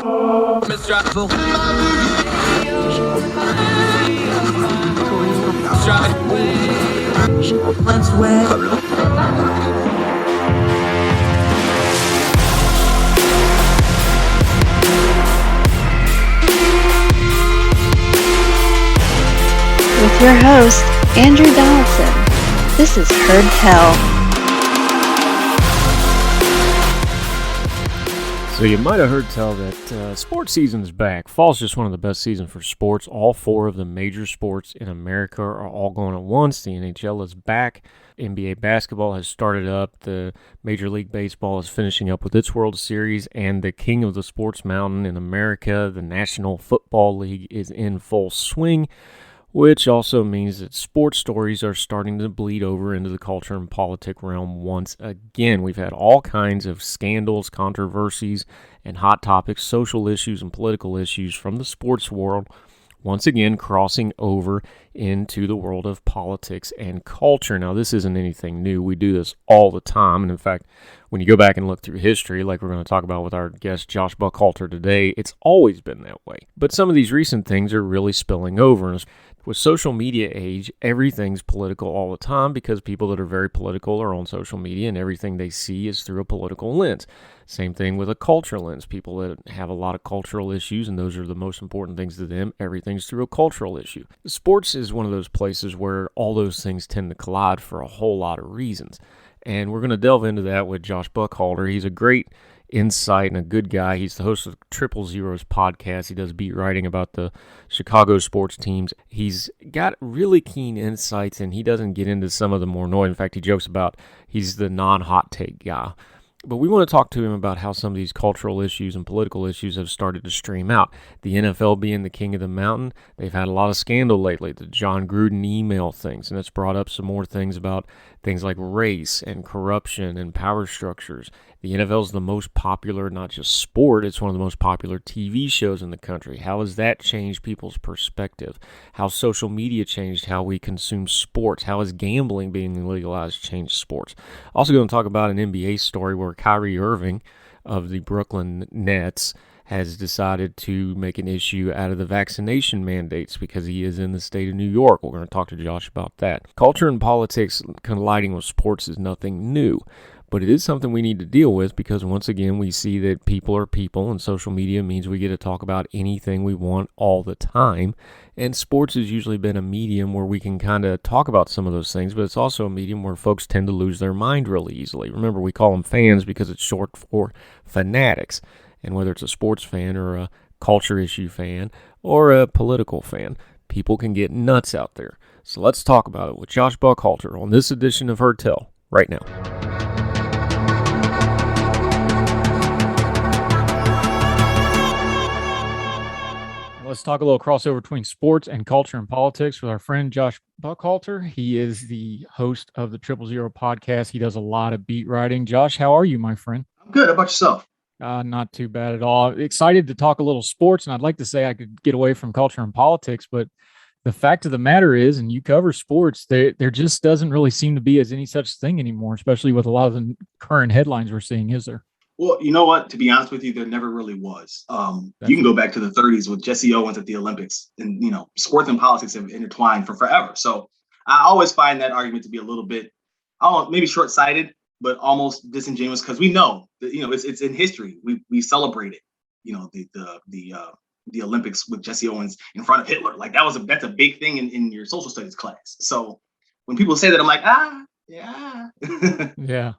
With your host, Andrew Donaldson. This is Heard Tell. So you might have heard tell that sports season's back. Fall's just one of the best seasons for sports. All four of the major sports in America are all going at once. The NHL is back. NBA basketball has started up. The Major League Baseball is finishing up with its World Series. And the king of the sports mountain in America, the National Football League, is in full swing, which also means that sports stories are starting to bleed over into the culture and politic realm once again. We've had all kinds of scandals, controversies, and hot topics, social issues, and political issues from the sports world, once again crossing over into the world of politics and culture. Now, this isn't anything new. We do this all the time. And in fact, when you go back and look through history, like we're going to talk about with our guest Josh Buckhalter today, it's always been that way. But some of these recent things are really spilling over. And with social media age, everything's political all the time because people that are very political are on social media and everything they see is through a political lens. Same thing with a culture lens. People that have a lot of cultural issues, and those are the most important things to them, everything's through a cultural issue. Sports is one of those places where all those things tend to collide for a whole lot of reasons. And we're going to delve into that with Josh Buckhalter. He's a great insight and a good guy. He's the host of Triple Zeros podcast. He does beat writing about the Chicago sports teams. He's got really keen insights, and he doesn't get into some of the more noise. In fact, he jokes about he's the non-hot take guy. But we want to talk to him about how some of these cultural issues and political issues have started to stream out. The NFL being the king of the mountain, they've had a lot of scandal lately. The John Gruden email things, and it's brought up some more things about things like race and corruption and power structures. The NFL is the most popular, not just sport, it's one of the most popular TV shows in the country. How has that changed people's perspective? How social media changed how we consume sports? How has gambling being legalized changed sports? Also going to talk about an NBA story where Kyrie Irving of the Brooklyn Nets has decided to make an issue out of the vaccination mandates because he is in the state of New York. We're going to talk to Josh about that. Culture and politics colliding with sports is nothing new, but it is something we need to deal with because once again we see that people are people and social media means we get to talk about anything we want all the time. And sports has usually been a medium where we can kind of talk about some of those things, but it's also a medium where folks tend to lose their mind really easily. Remember, we call them fans because it's short for fanatics. And whether it's a sports fan or a culture issue fan or a political fan, people can get nuts out there. So let's talk about it with Josh Buckhalter on this edition of Heard Tell right now. Let's talk a little crossover between sports and culture and politics with our friend Josh Buckhalter. He is the host of the Triple Zero podcast. He does a lot of beat writing. Josh, how are you, my friend? I'm good. How about yourself? Not too bad at all. Excited to talk a little sports, and I'd like to say I could get away from culture and politics, but the fact of the matter is, and you cover sports, there just doesn't really seem to be as any such thing anymore, especially with a lot of the current headlines we're seeing, is there? Well, you know what? To be honest with you, there never really was. You can go back to the 30s with Jesse Owens at the Olympics, and sports and politics have intertwined for forever. So I always find that argument to be a little bit, maybe short-sighted, but almost disingenuous because we know that it's in history. We celebrated, the Olympics with Jesse Owens in front of Hitler. Like that's a big thing in your social studies class. So when people say that, I'm like, yeah, yeah.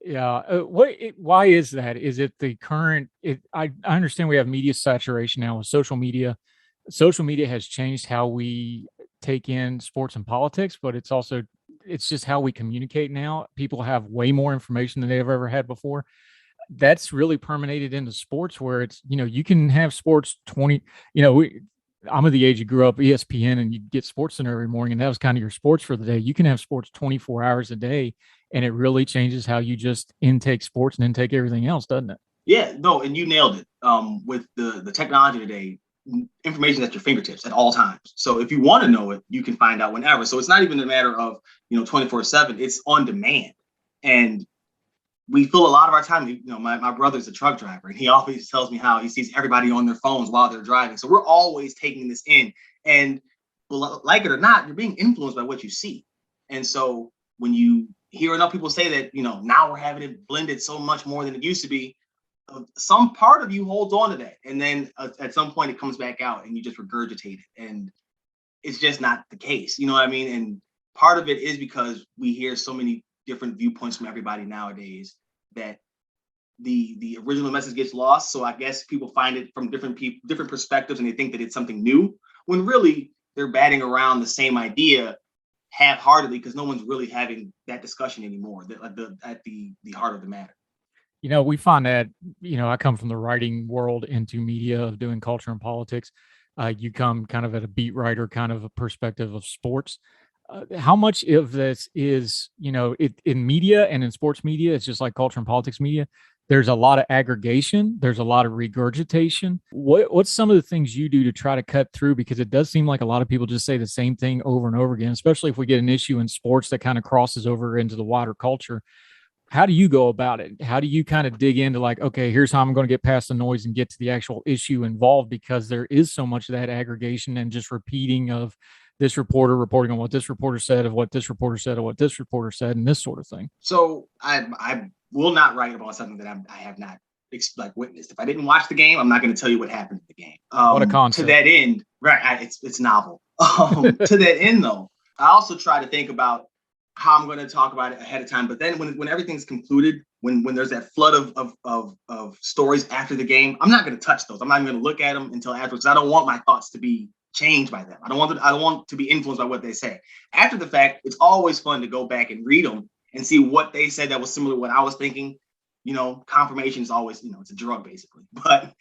Yeah. Why is that? Is it the current? I understand we have media saturation now with social media. Social media has changed how we take in sports and politics, but it's just how we communicate now. People have way more information than they've ever had before. That's really permeated into sports where it's, you can have sports 20, I'm of the age you grew up ESPN and you get SportsCenter every morning and that was kind of your sports for the day. You can have sports 24 hours a day and it really changes how you just intake sports and intake everything else, doesn't it? Yeah, no, and you nailed it. With the technology today, information at your fingertips at all times. So if you want to know it, you can find out whenever. So it's not even a matter of, 24/7, it's on demand. And we fill a lot of our time. My brother's a truck driver, and he always tells me how he sees everybody on their phones while they're driving. So we're always taking this in, and like it or not, you're being influenced by what you see. And so when you hear enough people say that, now we're having it blended so much more than it used to be, some part of you holds on to that, and then at some point it comes back out, and you just regurgitate it, and it's just not the case. You know what I mean? And part of it is because we hear so many different viewpoints from everybody nowadays that the original message gets lost. So I guess people find it from different perspectives, and they think that it's something new, when really they're batting around the same idea half-heartedly, because no one's really having that discussion anymore at the heart of the matter. We find that, I come from the writing world into media of doing culture and politics. You come kind of at a beat writer kind of a perspective of sports. How much of this is, in media and in sports media, it's just like culture and politics media. There's a lot of aggregation. There's a lot of regurgitation. What's some of the things you do to try to cut through? Because it does seem like a lot of people just say the same thing over and over again, especially if we get an issue in sports that kind of crosses over into the wider culture. How do you go about it? How do you kind of dig into like, okay, here's how I'm going to get past the noise and get to the actual issue involved? Because there is so much of that aggregation and just repeating of this reporter reporting on what this reporter said, of what this reporter said, of what this reporter said, and this sort of thing. So I will not write about something that I have not witnessed. If I didn't watch the game, I'm not going to tell you what happened in the game. What a concept. To that end, right? It's novel. To that end, though, I also try to think about how I'm going to talk about it ahead of time. But then when everything's concluded, when there's that flood of stories after the game, I'm not going to touch those. I'm not even going to look at them until afterwards. I don't want my thoughts to be changed by them. I don't want to be influenced by what they say. After the fact, it's always fun to go back and read them and see what they said that was similar to what I was thinking. Confirmation is always, it's a drug basically. But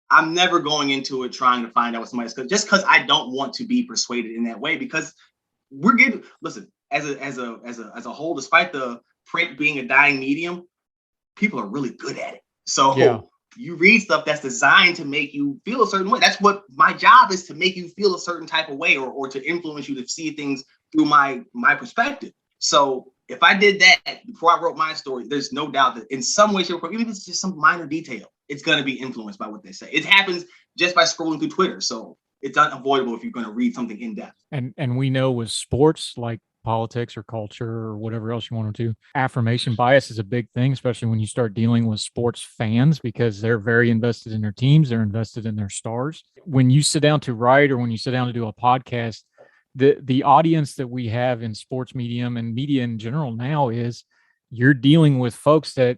I'm never going into it trying to find out what somebody's, just because I don't want to be persuaded in that way, because listen, as a whole, despite the print being a dying medium, people are really good at it. So yeah. You read stuff that's designed to make you feel a certain way. That's what my job is, to make you feel a certain type of way, or to influence you to see things through my perspective. So if I did that before I wrote my story, there's no doubt that in some way, shape, or form, even if it's just some minor detail, it's going to be influenced by what they say. It happens just by scrolling through Twitter. So it's unavoidable if you're going to read something in depth. And we know with sports, like politics or culture or whatever else you want to do, affirmation bias is a big thing, especially when you start dealing with sports fans, because they're very invested in their teams. They're invested in their stars. When you sit down to write, or when you sit down to do a podcast, the audience that we have in sports medium and media in general now is, you're dealing with folks that,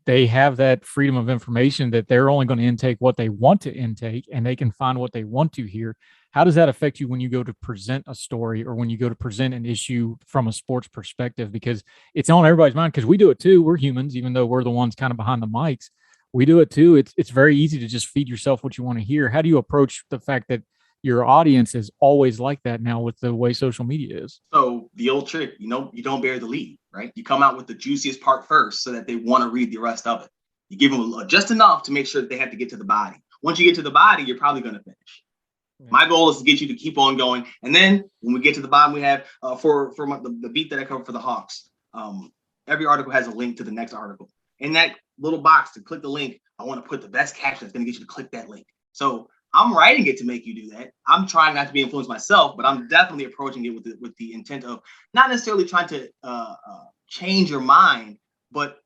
they have that freedom of information, that they're only going to intake what they want to intake, and they can find what they want to hear. How does that affect you when you go to present a story, or when you go to present an issue from a sports perspective? Because it's on everybody's mind, because we do it too. We're humans, even though we're the ones kind of behind the mics. We do it too. It's very easy to just feed yourself what you want to hear. How do you approach the fact that your audience is always like that now with the way social media is? So the old trick, you don't bear the lead, right? You come out with the juiciest part first so that they want to read the rest of it. You give them just enough to make sure that they have to get to the body. Once you get to the body, you're probably going to finish. Yeah. My goal is to get you to keep on going. And then when we get to the bottom, we have for the beat that I cover for the Hawks, every article has a link to the next article. In that little box to click the link, I want to put the best caption that's going to get you to click that link. So I'm writing it to make you do that. I'm trying not to be influenced myself, but I'm definitely approaching it with the intent of not necessarily trying to change your mind, but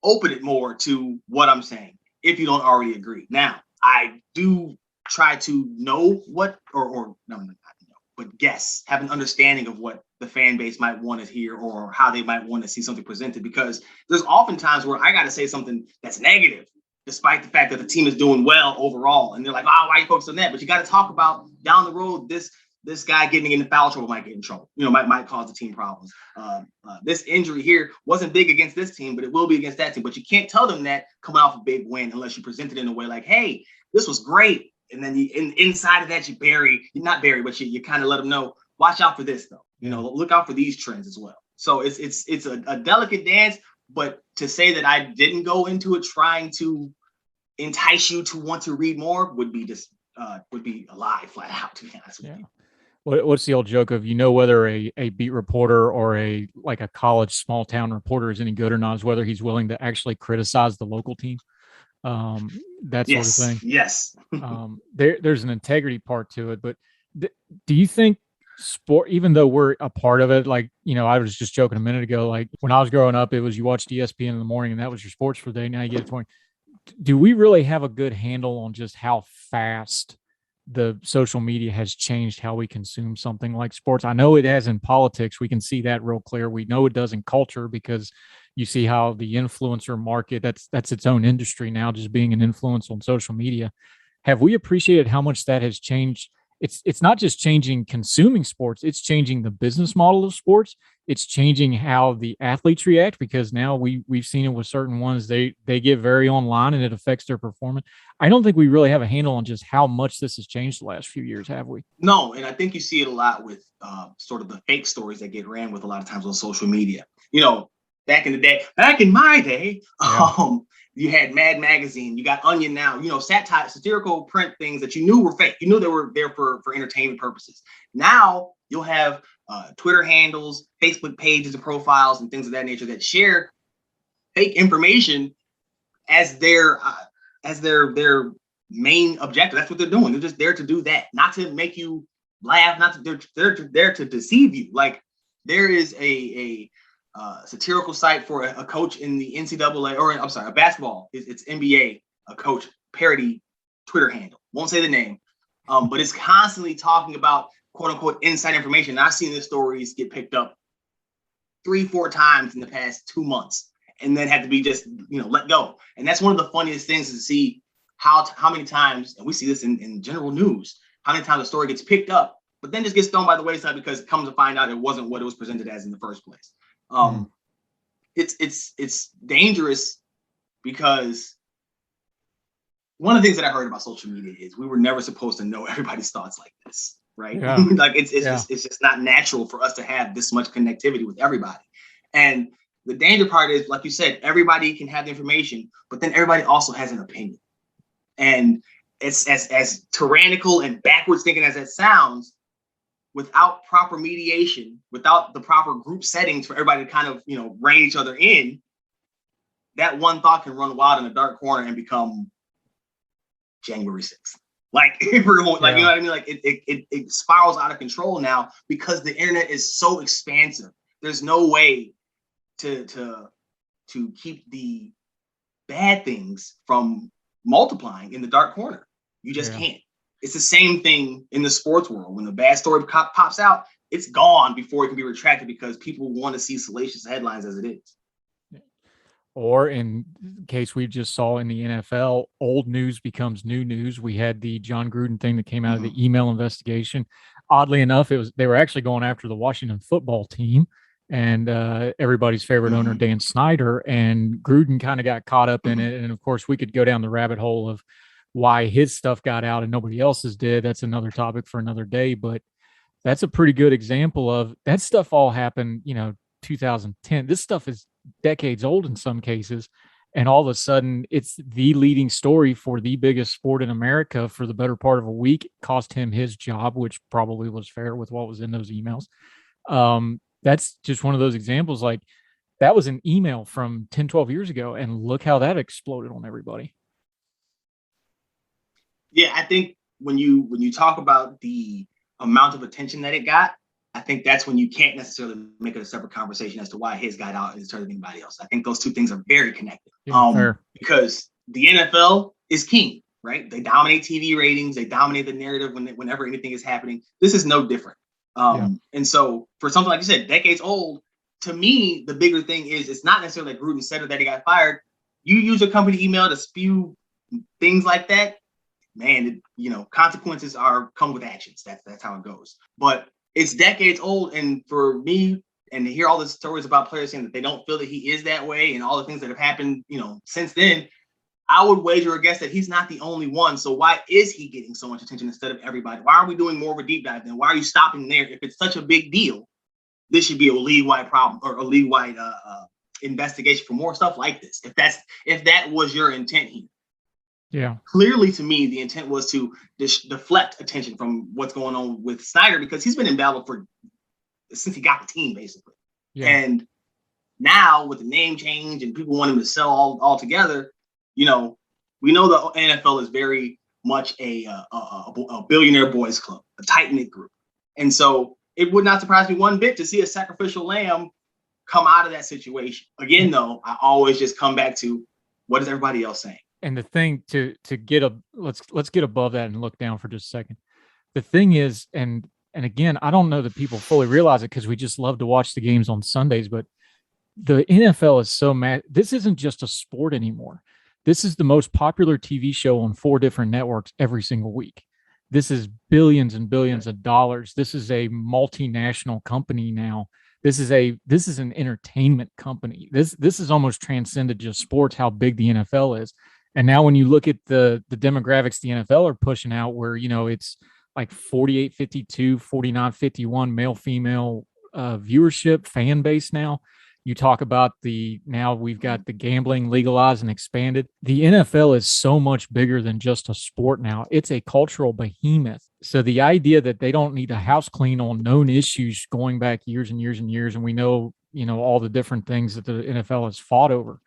open it more to what I'm saying, if you don't already agree. Now, I do try to know what, or no, not know, but guess, have an understanding of what the fan base might want to hear, or how they might want to see something presented, because there's often times where I got to say something that's negative, despite the fact that the team is doing well overall. And they're like, why are you focused on that? But you got to talk about down the road, this guy getting into foul trouble might get in trouble, might cause the team problems. This injury here wasn't big against this team, but it will be against that team. But you can't tell them that coming off a big win unless you present it in a way like, hey, this was great. And then inside of that, you kind of let them know, watch out for this though. Look out for these trends as well. So it's a delicate dance, but to say that I didn't go into it trying to entice you to want to read more would be a lie, flat out, to be honest with you. What's the old joke of, whether a beat reporter or a college small town reporter is any good or not is whether he's willing to actually criticize the local team, that sort of Yes, thing. yes. There's an integrity part to it, but do you think sport, even though we're a part of it, I was just joking a minute ago, like when I was growing up, it was you watched ESPN in the morning and that was your sports for the day. Now you get it 20. Do we really have a good handle on just how fast the social media has changed how we consume something like sports? I know it has in politics. We can see that real clear. We know it does in culture because you see how the influencer market, that's its own industry now, just being an influence on social media. Have we appreciated how much that has changed? It's not just changing consuming sports, it's changing the business model of sports. It's changing how the athletes react, because now we've seen it with certain ones. They get very online and it affects their performance. I don't think we really have a handle on just how much this has changed the last few years, have we? No, and I think you see it a lot with sort of the fake stories that get ran with a lot of times on social media. Back in my day, Yeah. you had Mad Magazine, you got Onion now, satirical print things that you knew were fake. You knew they were there for entertainment purposes. Now you'll have Twitter handles, Facebook pages and profiles and things of that nature that share fake information as their main objective. That's what they're doing. They're just there to do that, not to make you laugh, they're there to deceive you. Like there is a satirical site for a coach in the NCAA, or I'm sorry, a basketball. It's NBA, a coach parody Twitter handle. Won't say the name, but it's constantly talking about quote unquote inside information. And I've seen the stories get picked up 3-4 times in the past 2 months, and then had to be just let go. And that's one of the funniest things to see how many times, and we see this in general news, how many times a story gets picked up, but then just gets thrown by the wayside because it comes to find out it wasn't what it was presented as in the first place. It's dangerous because one of the things that I heard about social media is we were never supposed to know everybody's thoughts like this, right? Yeah. Like it's just not natural for us to have this much connectivity with everybody. And the danger part is, like you said, everybody can have the information, but then everybody also has an opinion. And it's as tyrannical and backwards thinking as that sounds, without proper mediation, without the proper group settings for everybody to kind of, rein each other in, that one thought can run wild in a dark corner and become January 6th. Like, if we're going, like, you know what I mean? Like it spirals out of control now because the internet is so expansive. There's no way to keep the bad things from multiplying in the dark corner. You just can't. It's the same thing in the sports world. When the bad story pops out, it's gone before it can be retracted because people want to see salacious headlines as it is. Or in case we just saw in the NFL, old news becomes new news. We had the John Gruden thing that came out of the email investigation. Oddly enough, they were actually going after the Washington football team and everybody's favorite owner, Dan Snyder, and Gruden kind of got caught up in it. And of course, we could go down the rabbit hole of why his stuff got out and nobody else's did. That's another topic for another day, but that's a pretty good example of that stuff all happened, 2010. This stuff is decades old in some cases. And all of a sudden it's the leading story for the biggest sport in America for the better part of a week. It cost him his job, which probably was fair with what was in those emails. That's just one of those examples. Like that was an email from 10, 12 years ago. And look how that exploded on everybody. Yeah, I think when you talk about the amount of attention that it got, I think that's when you can't necessarily make it a separate conversation as to why his got out instead of anybody else. I think those two things are very connected. Because the NFL is king, right? They dominate TV ratings, they dominate the narrative whenever anything is happening. This is no different. And so for something like you said, decades old, to me, the bigger thing is it's not necessarily that Gruden said that he got fired. You use a company email to spew things like that, man, consequences come with actions. That's how it goes. But it's decades old. And for me, and to hear all the stories about players saying that they don't feel that he is that way and all the things that have happened, since then, I would wager a guess that he's not the only one. So why is he getting so much attention instead of everybody? Why are we doing more of a deep dive then? Why are you stopping there? If it's such a big deal, this should be a league-wide problem or a league-wide investigation for more stuff like this. If that was your intent here. Yeah. Clearly, to me, the intent was to deflect attention from what's going on with Snyder, because he's been in battle since he got the team, basically. Yeah. And now with the name change and people want him to sell all together, we know the NFL is very much a billionaire boys club, a tight-knit group. And so it would not surprise me one bit to see a sacrificial lamb come out of that situation. Again, though, I always just come back to, what is everybody else saying? And the thing to get let's get above that and look down for just a second. The thing is, and again, I don't know that people fully realize it because we just love to watch the games on Sundays, but the NFL is so mad. This isn't just a sport anymore. This is the most popular TV show on 4 different networks every single week. This is billions and billions of dollars. This is a multinational company now. This is an entertainment company. This has almost transcended just sports, how big the NFL is. And now when you look at the demographics the NFL are pushing out, where, it's like 48-52, 49-51 male-female viewership fan base now. You talk about now we've got the gambling legalized and expanded. The NFL is so much bigger than just a sport now. It's a cultural behemoth. So the idea that they don't need a house clean on known issues going back years and years and years, and we know, all the different things that the NFL has fought over.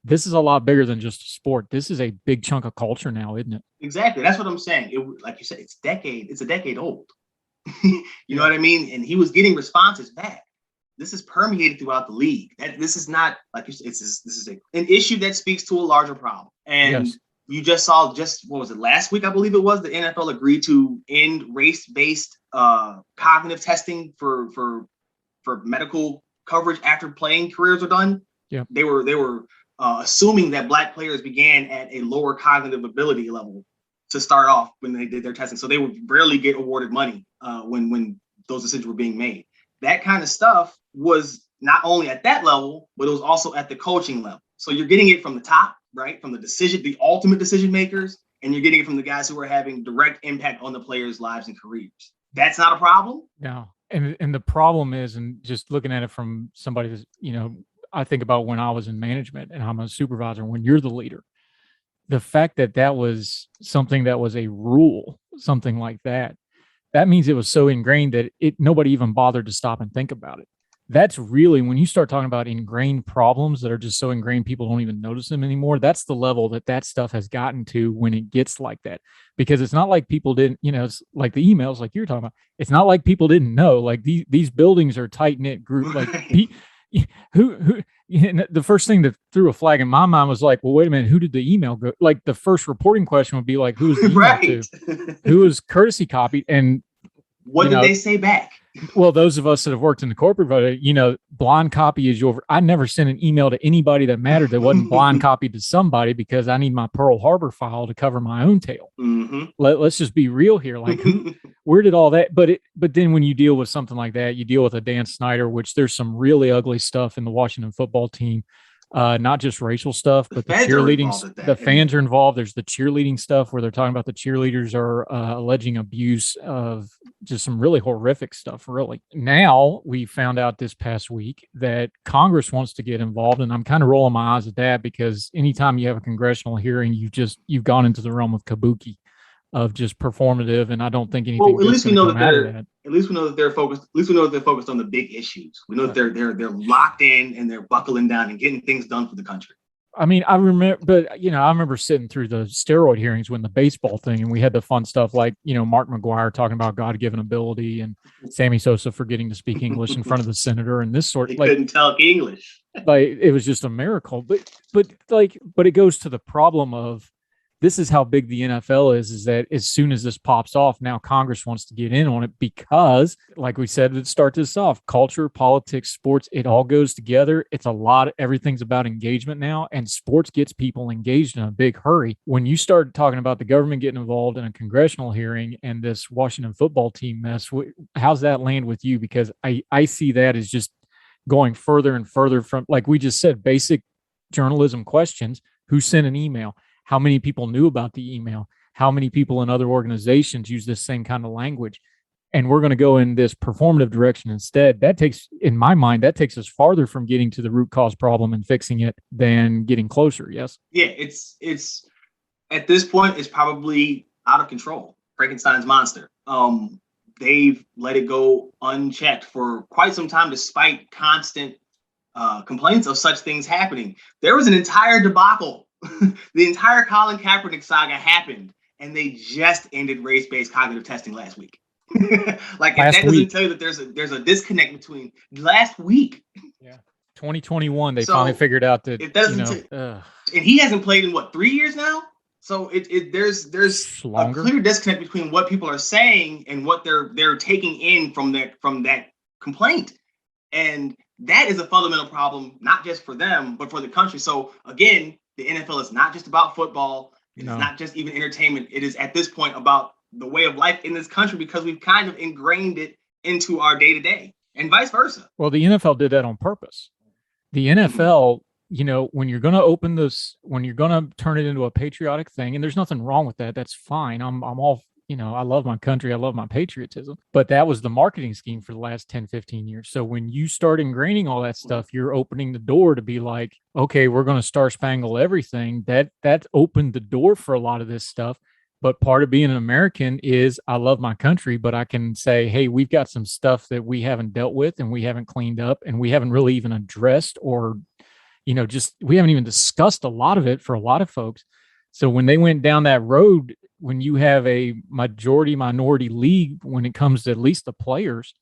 This is a lot bigger than just a sport. This is a big chunk of culture now, isn't it? Exactly. That's what I'm saying. Like you said, it's a decade old. You know what I mean? And he was getting responses back. This is permeated throughout the league. This is not, like you said, this is an issue that speaks to a larger problem. And yes. You just saw, what was it, last week, I believe it was, the NFL agreed to end race-based cognitive testing for medical coverage after playing careers are done. Yeah. They were assuming that Black players began at a lower cognitive ability level to start off when they did their testing. So they would rarely get awarded money when those decisions were being made. That kind of stuff was not only at that level, but it was also at the coaching level. So you're getting it from the top, right? From the ultimate decision makers, and you're getting it from the guys who are having direct impact on the players' lives and careers. That's not a problem. No. And the problem is, and just looking at it from somebody that's, I think about when I was in management and I'm a supervisor, when you're the leader, the fact that was something that was a rule, something like that means it was so ingrained that nobody even bothered to stop and think about it. That's really, when you start talking about ingrained problems that are just so ingrained, people don't even notice them anymore. That's the level that stuff has gotten to when it gets like that, because it's not like people didn't, it's like the emails, like you're talking about. It's not like people didn't know, like these buildings are tight knit group. Like who the first thing that threw a flag in my mind was like, well, wait a minute, who did the email go? Like the first reporting question would be like, who was the email right. to? Who was courtesy copied? And what did they say back? Well, those of us that have worked in the corporate, blind copy is I never sent an email to anybody that mattered that wasn't blind copied to somebody, because I need my Pearl Harbor file to cover my own tail. Mm-hmm. Let's just be real here. Like, where did all that? But then when you deal with something like that, you deal with a Dan Snyder, which there's some really ugly stuff in the Washington football team. Not just racial stuff, but the cheerleading, the fans are involved. There's the cheerleading stuff where they're talking about the cheerleaders are alleging abuse of just some really horrific stuff. Really. Now we found out this past week that Congress wants to get involved, and I'm kind of rolling my eyes at that, because anytime you have a congressional hearing, you've gone into the realm of kabuki, of just performative, and I don't think anything. Well, at least we know that they're focused. At least we know that they're focused on the big issues. We know that they're locked in and they're buckling down and getting things done for the country. I mean, I remember sitting through the steroid hearings when the baseball thing, and we had the fun stuff like, Mark McGwire talking about God-given ability, and Sammy Sosa forgetting to speak English in front of the senator, and this sort. He couldn't talk English. Like, it was just a miracle. But it goes to the problem of, this is how big the NFL is that as soon as this pops off, now Congress wants to get in on it, because, like we said to start this off, culture, politics, sports, it all goes together. It's everything's about engagement now, and sports gets people engaged in a big hurry. When you start talking about the government getting involved in a congressional hearing and this Washington football team mess, how's that land with you? Because I see that as just going further and further from, like we just said, basic journalism questions. Who sent an email? How many people knew about the email? How many people in other organizations use this same kind of language? And we're going to go in this performative direction instead. In my mind, that takes us farther from getting to the root cause problem and fixing it than getting closer. Yes. Yeah, it's At this point, it's probably out of control. Frankenstein's monster. They've let it go unchecked for quite some time, despite constant complaints of such things happening. There was an entire debacle. The entire Colin Kaepernick saga happened, and they just ended race-based cognitive testing last week. Like, if that doesn't tell you that there's a disconnect between last week. Yeah, 2021, they finally figured out that it doesn't. And he hasn't played in 3 years now. So there's a clear disconnect between what people are saying and what they're taking in from that complaint, and that is a fundamental problem, not just for them but for the country. So again, the NFL is not just about football. It's not just even entertainment. It is at this point about the way of life in this country, because we've kind of ingrained it into our day-to-day, and vice versa. Well, the NFL did that on purpose. The NFL, when you're going to open this, when you're going to turn it into a patriotic thing, and there's nothing wrong with that. That's fine. I'm all, I love my country. I love my patriotism. But that was the marketing scheme for the last 10, 15 years. So when you start ingraining all that stuff, you're opening the door to be like, okay, we're going to Star Spangle everything. That opened the door for a lot of this stuff. But part of being an American is I love my country, but I can say, hey, we've got some stuff that we haven't dealt with and we haven't cleaned up and we haven't really even addressed, or, we haven't even discussed a lot of it for a lot of folks. So when they went down that road, when you have a minority league, when it comes to at least the players,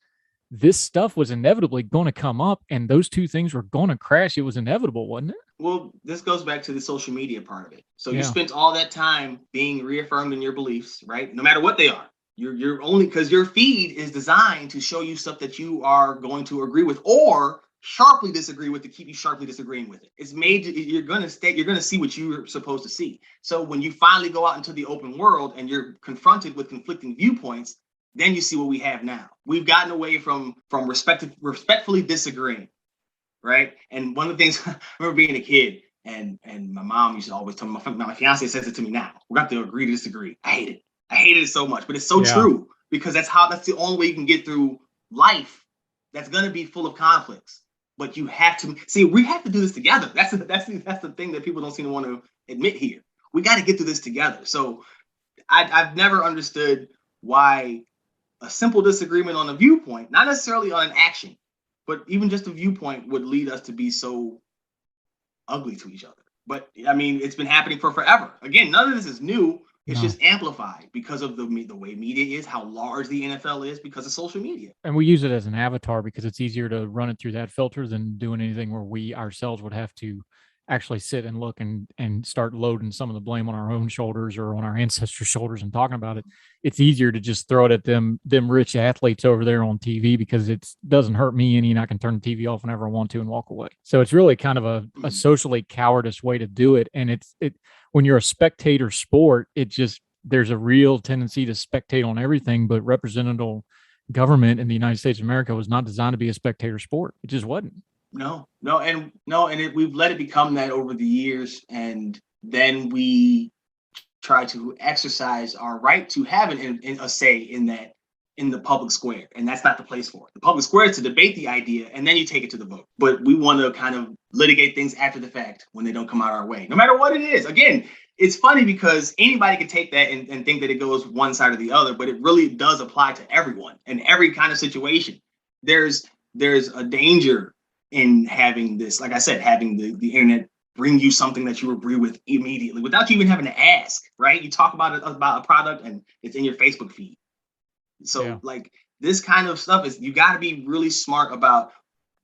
this stuff was inevitably going to come up, and those two things were going to crash. It was inevitable, wasn't it? Well, this goes back to the social media part of it. So you spent all that time being reaffirmed in your beliefs, right? No matter what they are. You're only, because your feed is designed to show you stuff that you are going to agree with or sharply disagree with, to keep you sharply disagreeing with it. It's made, you're going to see what you're supposed to see. So when you finally go out into the open world and you're confronted with conflicting viewpoints, then you see what we have now. We've gotten away from respectfully disagreeing, right? And one of the things, I remember being a kid, and my mom used to always tell me, my fiance says it to me now, we're going to have to agree to disagree. I hate it so much, but it's so true, because that's the only way you can get through life that's going to be full of conflicts. But you have to see, we have to do this together. That's the thing that people don't seem to want to admit here. We got to get through this together. So I've never understood why a simple disagreement on a viewpoint, not necessarily on an action, but even just a viewpoint, would lead us to be so ugly to each other. But I mean, it's been happening for forever. Again, none of this is new. It's just amplified because of the way media is, how large the NFL is because of social media. And we use it as an avatar because it's easier to run it through that filter than doing anything where we ourselves would have to actually sit and look and start loading some of the blame on our own shoulders or on our ancestors' shoulders and talking about it. It's easier to just throw it at them rich athletes over there on TV, because it doesn't hurt me any, and I can turn the TV off whenever I want to and walk away. So it's really kind of a socially cowardice way to do it. And it when you're a spectator sport, there's a real tendency to spectate on everything, but representative government in the United States of America was not designed to be a spectator sport. It just wasn't. We've let it become that over the years, and then we try to exercise our right to have a say in the public square, and that's not the place for it. The public square is to debate the idea, and then you take it to the vote. But we want to kind of litigate things after the fact when they don't come out our way, no matter what it is. Again, it's funny because anybody can take that and think that it goes one side or the other, but it really does apply to everyone in every kind of situation. There's a danger in having this, like I said, having the internet bring you something that you agree with immediately without you even having to ask, right? You talk about a product and it's in your Facebook feed. So like this kind of stuff you got to be really smart about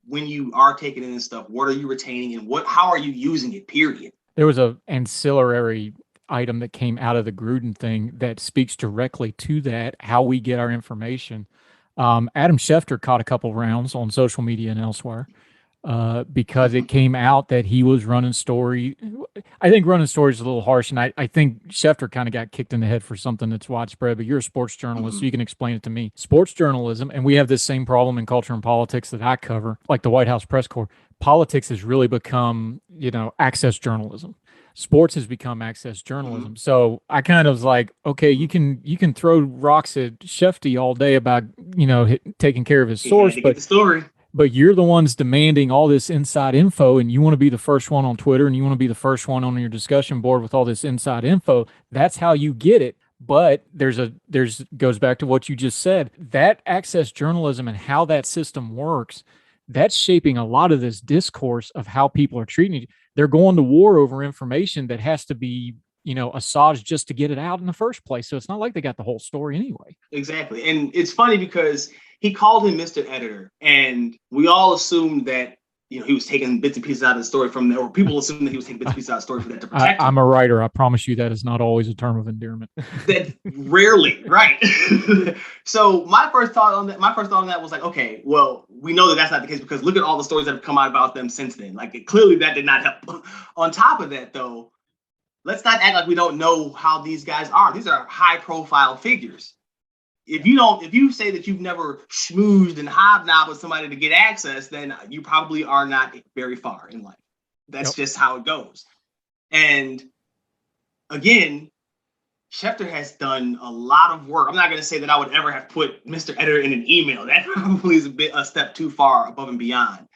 when you are taking in this stuff. What are you retaining and how are you using it, period? There was an ancillary item that came out of the Gruden thing that speaks directly to that, how we get our information. Adam Schefter caught a couple rounds on social media and elsewhere because it came out that he was running story. I think running story is a little harsh, and I think Schefter kind of got kicked in the head for something that's widespread, but you're a sports journalist, so you can explain it to me. Sports journalism, and we have this same problem in culture and politics that I cover, like the White House press corps. Politics has really become, access journalism. Sports has become access journalism. So I kind of was like, okay, you can throw rocks at Shefty all day about, taking care of his source, but the story. But you're the ones demanding all this inside info, and you want to be the first one on Twitter, and you want to be the first one on your discussion board with all this inside info. That's how you get it. But there's goes back to what you just said. That access journalism and how that system works, that's shaping a lot of this discourse of how people are treating it. They're going to war over information that has to be, assuaged just to get it out in the first place. So it's not like they got the whole story anyway. Exactly. And it's funny because he called him Mr. Editor, and we all assumed that he was taking bits and pieces out of the story from there, or people assumed that he was taking bits and pieces out of the story for that to protect him. I'm a writer. I promise you that is not always a term of endearment. That rarely, right? So my first thought on that was like, okay, well, we know that that's not the case because look at all the stories that have come out about them since then. Like, clearly that did not help. On top of that, though, let's not act like we don't know how these guys are. These are high-profile figures. If you say that you've never schmoozed and hobnobbed with somebody to get access, then you probably are not very far in life. That's just how it goes. And again, Schefter has done a lot of work. I'm not going to say that I would ever have put Mr. Editor in an email. That probably is a step too far above and beyond.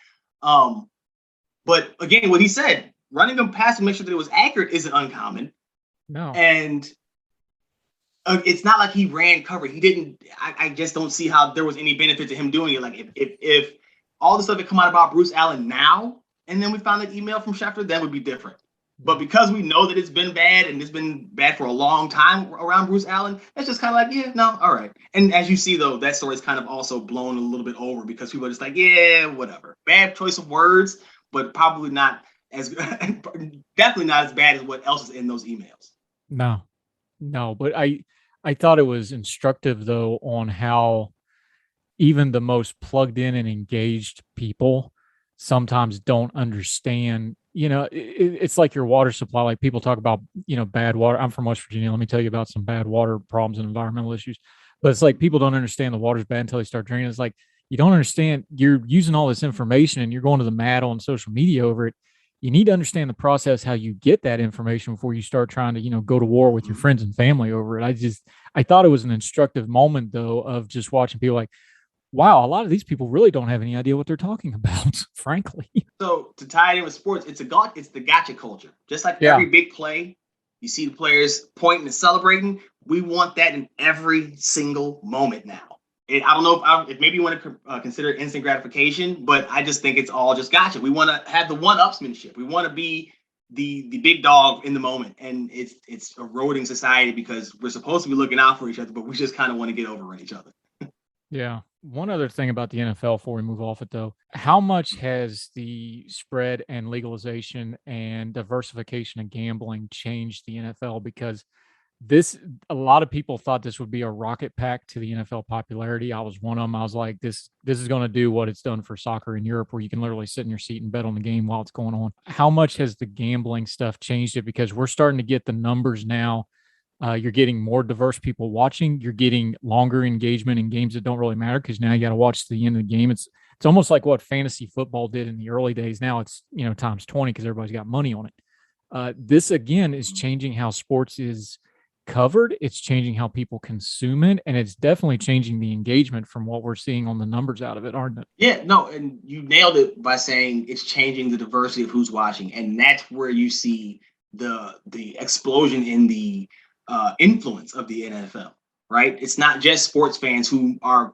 But again, what he said, running them past to make sure that it was accurate isn't uncommon. No. And it's not like he ran cover. He didn't. I just don't see how there was any benefit to him doing it. Like if all the stuff had come out about Bruce Allen now, and then we found that email from Schefter, that would be different. But because we know that it's been bad and it's been bad for a long time around Bruce Allen, that's just kind of like, yeah, no, all right. And as you see, though, that story's kind of also blown a little bit over because people are just like, yeah, whatever. Bad choice of words, but probably not definitely not as bad as what else is in those emails. No, but I thought it was instructive, though, on how even the most plugged in and engaged people sometimes don't understand. It's like your water supply. Like people talk about, bad water. I'm from West Virginia. Let me tell you about some bad water problems and environmental issues. But it's like people don't understand the water's bad until they start drinking. It's like you don't understand. You're using all this information and you're going to the mat on social media over it. You need to understand the process, how you get that information before you start trying to, go to war with your friends and family over it. I thought it was an instructive moment, though, of just watching people like, wow, a lot of these people really don't have any idea what they're talking about, frankly. So to tie it in with sports, it's the gotcha culture. Just like every big play, you see the players pointing and celebrating. We want that in every single moment now. I don't know if maybe you want to consider instant gratification, but I just think it's all just gotcha. We want to have the one-upsmanship. We want to be the big dog in the moment, and it's eroding society because we're supposed to be looking out for each other, but we just kind of want to get over on each other. Yeah. One other thing about the NFL before we move off it, though, how much has the spread and legalization and diversification of gambling changed the NFL? Because a lot of people thought this would be a rocket pack to the NFL popularity. I was one of them. I was like, this is going to do what it's done for soccer in Europe, where you can literally sit in your seat and bet on the game while it's going on. How much has the gambling stuff changed it? Because we're starting to get the numbers now. You're getting more diverse people watching. You're getting longer engagement in games that don't really matter because now you got to watch to the end of the game. It's almost like what fantasy football did in the early days. Now it's times 20 because everybody's got money on it. This again is changing how sports is covered. It's changing how people consume it, and it's definitely changing the engagement from what we're seeing on the numbers out of it, aren't it? Yeah, no, and you nailed it by saying it's changing the diversity of who's watching, and that's where you see the explosion in the influence of the NFL, right? It's not just sports fans who are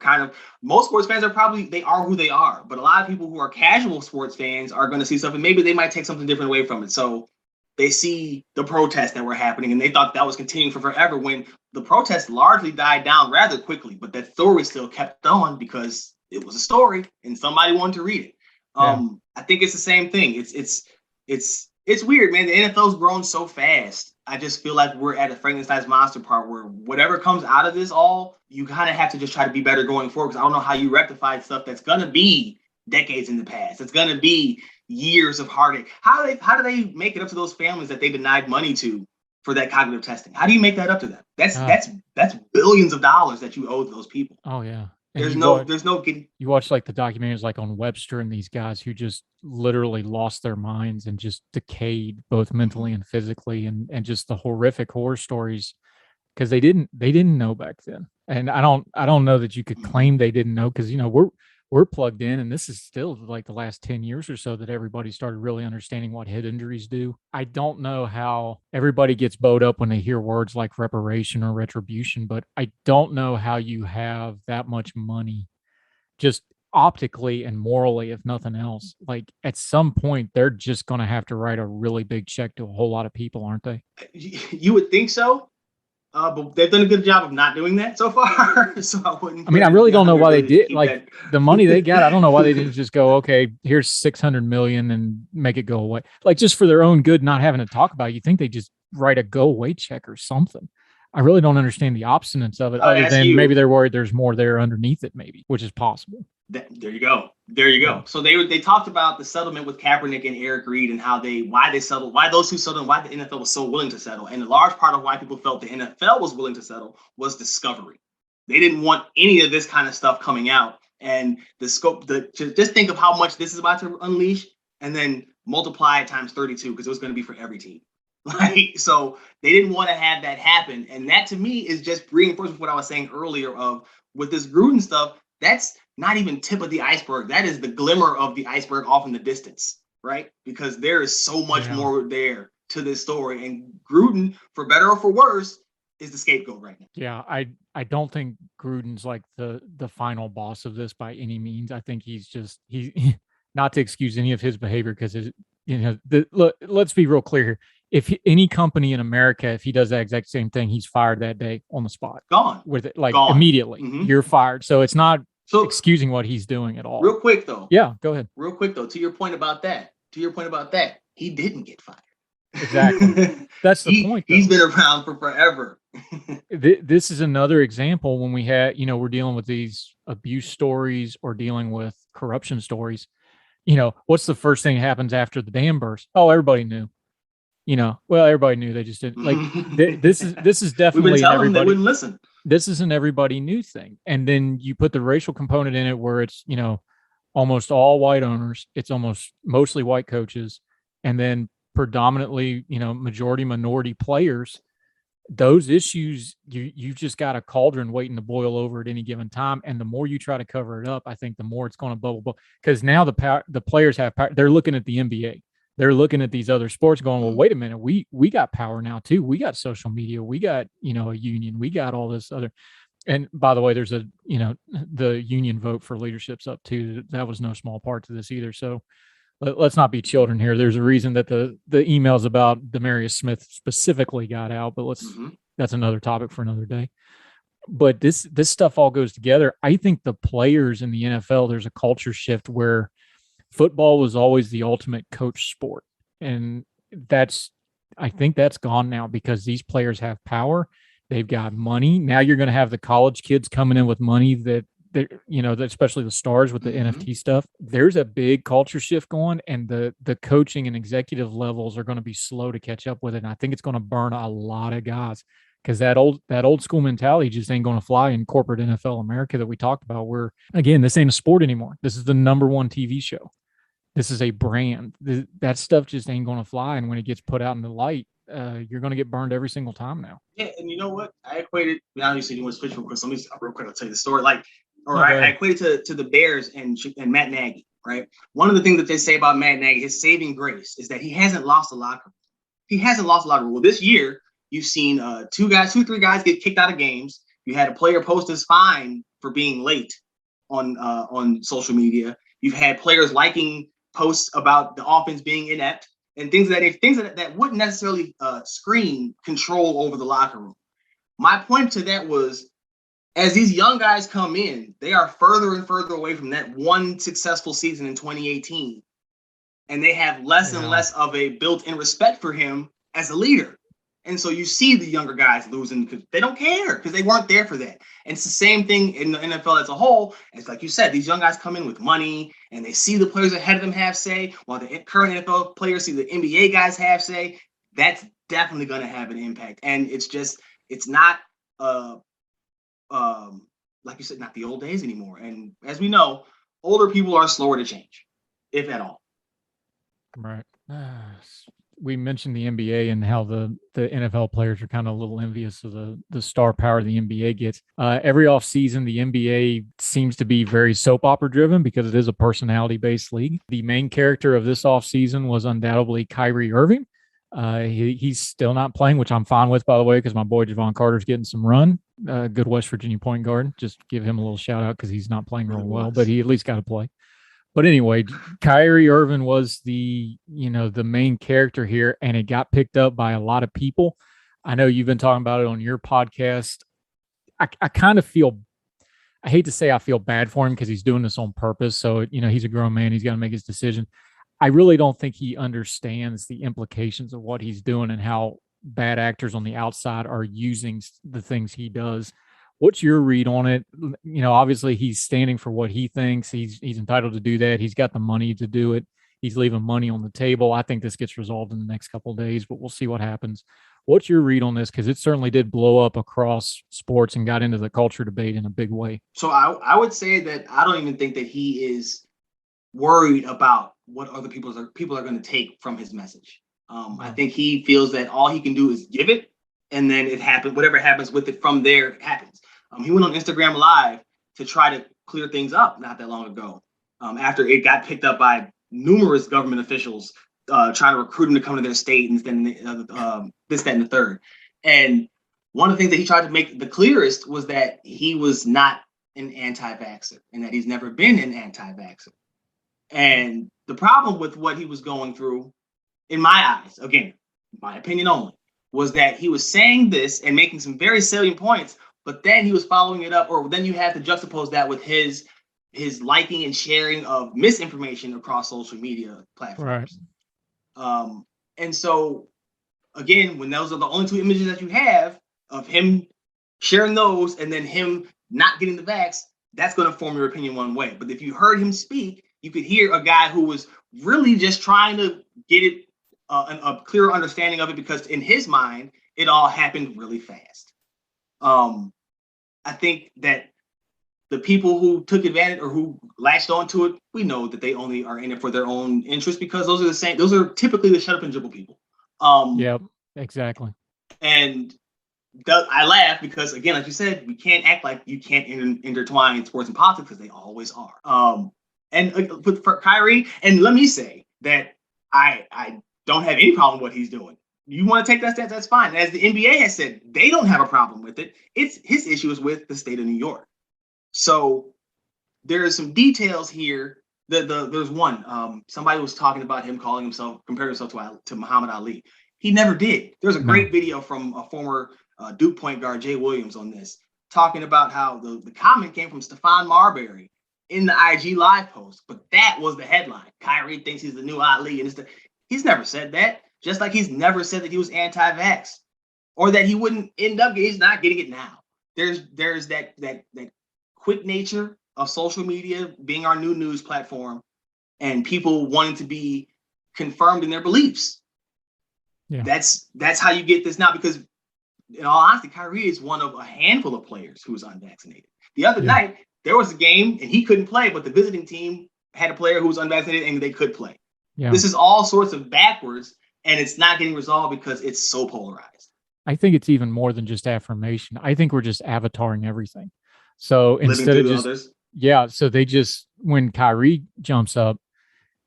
most sports fans they are who they are, but a lot of people who are casual sports fans are going to see something, maybe they might take something different away from it. So they see the protests that were happening and they thought that was continuing for forever when the protests largely died down rather quickly, but that story still kept on because it was a story and somebody wanted to read it. I think it's the same thing. It's weird, man. The NFL's grown so fast. I just feel like we're at a Frankenstein's monster part where whatever comes out of this all, you kind of have to just try to be better going forward because I don't know how you rectify stuff that's going to be decades in the past. It's going to be years of heartache. How do they make it up to those families that they denied money to for that cognitive testing? How do you make that up to them? That's billions of dollars that you owe to those people. Oh yeah. There's no getting. You watch like the documentaries like on Webster and these guys who just literally lost their minds and just decayed both mentally and physically, and just the horrific horror stories because they didn't know back then. And I don't know that you could claim they didn't know because we're plugged in, and this is still like the last 10 years or so that everybody started really understanding what head injuries do. I don't know how everybody gets bowed up when they hear words like reparation or retribution, but I don't know how you have that much money just optically and morally, if nothing else. Like at some point, they're just going to have to write a really big check to a whole lot of people, aren't they? You would think so, but they've done a good job of not doing that so far. So I wouldn't. I mean, I really don't know why they did. keep Like that. the money they got, I don't know why they didn't just go, okay, here's 600 million and make it go away. Like just for their own good, not having to talk about it. You think they just write a go away check or something. I really don't understand the obstinance of it, other than maybe they're worried there's more there underneath it, maybe, which is possible. There you go. There you go. Yeah. So they talked about the settlement with Kaepernick and Eric Reed and why they settled, why those two settled, and why the NFL was so willing to settle. And a large part of why people felt the NFL was willing to settle was discovery. They didn't want any of this kind of stuff coming out. And the scope, just think of how much this is about to unleash, and then multiply it times 32 because it was going to be for every team. Like, so they didn't want to have that happen. And that to me is just reinforcing what I was saying earlier of with this Gruden stuff, that's not even tip of the iceberg. That is the glimmer of the iceberg off in the distance, right? Because there is so much more there to this story. And Gruden, for better or for worse, is the scapegoat right now. Yeah, I don't think Gruden's like the final boss of this by any means. I think he's not to excuse any of his behavior because look, let's be real clear here. If any company in America, if he does that exact same thing, he's fired that day on the spot. Gone. With it, like Gone. immediately. Mm-hmm. You're fired. So it's not excusing what he's doing at all. Real quick though. Yeah, go ahead. Real quick though, to your point about that, he didn't get fired. Exactly. That's the point. He's been around for forever. This is another example when we had, we're dealing with these abuse stories or dealing with corruption stories. What's the first thing that happens after the dam burst? Oh, everybody knew. Well, everybody knew, they just didn't like. This is definitely We've been telling them they wouldn't listen. This is an everybody knew thing, and then you put the racial component in it, where it's almost all white owners, it's mostly white coaches, and then predominantly majority minority players. Those issues, you just got a cauldron waiting to boil over at any given time, and the more you try to cover it up, I think the more it's going to bubble. Because now the players have power. They're looking at the NBA. They're looking at these other sports going, well, wait a minute, we got power now too. We got social media. We got, a union. We got all this other. And by the way, there's the union vote for leadership's up too. That was no small part to this either. So let's not be children here. There's a reason that the emails about Demarius Smith specifically got out, but that's another topic for another day. But this stuff all goes together. I think the players in the NFL, there's a culture shift where football was always the ultimate coach sport. And I think that's gone now because these players have power. They've got money. Now you're going to have the college kids coming in with money that especially the stars with the NFT stuff. There's a big culture shift going, and the coaching and executive levels are going to be slow to catch up with it. And I think it's going to burn a lot of guys because that old school mentality just ain't going to fly in corporate NFL America that we talked about, where, again, this ain't a sport anymore. This is the number one TV show. This is a brand. That stuff just ain't going to fly. And when it gets put out in the light, you're going to get burned every single time now. Yeah, and you know what? I equated. Now you said you want to switch real quick. So let me real quick. I'll tell you the story. I equated to the Bears and Matt Nagy. Right. One of the things that they say about Matt Nagy, his saving grace, is that he hasn't lost a locker room. He hasn't lost a locker room. Well, this year you've seen three guys get kicked out of games. You had a player post his fine for being late on social media. You've had players liking posts about the offense being inept and things that wouldn't necessarily scream control over the locker room. My point to that was, as these young guys come in, they are further and further away from that one successful season in 2018. And they have less and less of a built-in respect for him as a leader. And so you see the younger guys losing because they don't care because they weren't there for that. And it's the same thing in the NFL as a whole. It's like you said, these young guys come in with money and they see the players ahead of them have say, while the current NFL players see the NBA guys have say. That's definitely going to have an impact. And it's not, like you said, not the old days anymore. And as we know, older people are slower to change, if at all. Right. we mentioned the NBA and how the NFL players are kind of a little envious of the star power the NBA gets. Every offseason, the NBA seems to be very soap opera driven because it is a personality based league. The main character of this offseason was undoubtedly Kyrie Irving. He's still not playing, which I'm fine with, by the way, because my boy Javon Carter's getting some run. Good West Virginia point guard. Just give him a little shout out because he's not playing real well, but he at least got to play. But anyway, Kyrie Irving was the main character here, and it got picked up by a lot of people. I know you've been talking about it on your podcast. I kind of feel, I hate to say I feel bad for him because he's doing this on purpose. So, he's a grown man. He's got to make his decision. I really don't think he understands the implications of what he's doing and how bad actors on the outside are using the things he does. What's your read on it? Obviously he's standing for what he thinks. He's entitled to do that. He's got the money to do it. He's leaving money on the table. I think this gets resolved in the next couple of days, but we'll see what happens. What's your read on this? Because it certainly did blow up across sports and got into the culture debate in a big way. So I would say that I don't even think that he is worried about what other people are going to take from his message. I think he feels that all he can do is give it, and then it happens. Whatever happens with it from there, it happens. He went on Instagram Live to try to clear things up not that long ago, after it got picked up by numerous government officials trying to recruit him to come to their state and then this, that, and the third. And one of the things that he tried to make the clearest was that he was not an anti-vaxxer and that he's never been an anti-vaxxer. And the problem with what he was going through, in my eyes, again, my opinion only, was that he was saying this and making some very salient points, but then he was following it up, or then you have to juxtapose that with his liking and sharing of misinformation across social media platforms. Right. And so, again, when those are the only two images that you have of him sharing those and then him not getting the vax, that's going to form your opinion one way. But if you heard him speak, you could hear a guy who was really just trying to get it a clearer understanding of it, because in his mind, it all happened really fast. I think that the people who took advantage or who latched onto it, we know that they only are in it for their own interest, because those are typically the shut up and dribble people. Yep, exactly. And I laugh because, again, like you said, we can't act like you can't intertwine sports and politics, because they always are. And for Kyrie, and let me say that I don't have any problem with what he's doing. You want to take that stance, that's fine. As the NBA has said, they don't have a problem with it. It's his issue is with the state of New York. So there are some details here. There's one. Somebody was talking about him comparing himself to Muhammad Ali. He never did. There's a great video from a former Duke point guard, Jay Williams, on this, talking about how the comment came from Stephon Marbury in the IG live post, but that was the headline. Kyrie thinks he's the new Ali, and he's never said that. Just like he's never said that he was anti-vax, or that he wouldn't end up. He's not getting it now. There's that quick nature of social media being our new news platform, and people wanting to be confirmed in their beliefs. Yeah. That's how you get this now, because in all honesty, Kyrie is one of a handful of players who is unvaccinated. The other night, there was a game and he couldn't play, but the visiting team had a player who was unvaccinated and they could play. Yeah. This is all sorts of backwards, and it's not getting resolved because it's so polarized. I think it's even more than just affirmation. I think we're just avataring everything. So instead of just, so they just, when Kyrie jumps up,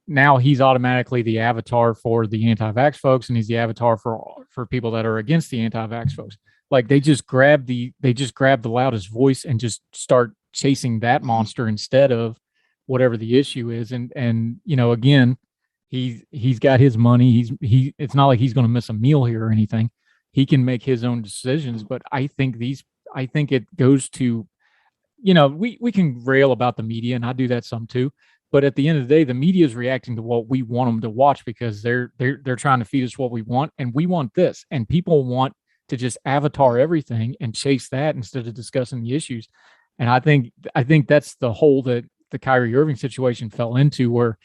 now he's automatically the avatar for the anti-vax folks, and he's the avatar for people that are against the anti-vax folks. Like they just grab the loudest voice and just start chasing that monster instead of whatever the issue is. And again, he's got his money. It's not like he's going to miss a meal here or anything. He can make his own decisions, but I think it goes to, we can rail about the media, and I do that some too. But at the end of the day, the media is reacting to what we want them to watch, because they're trying to feed us what we want, and we want this. And people want to just avatar everything and chase that instead of discussing the issues. And I think that's the hole that the Kyrie Irving situation fell into, where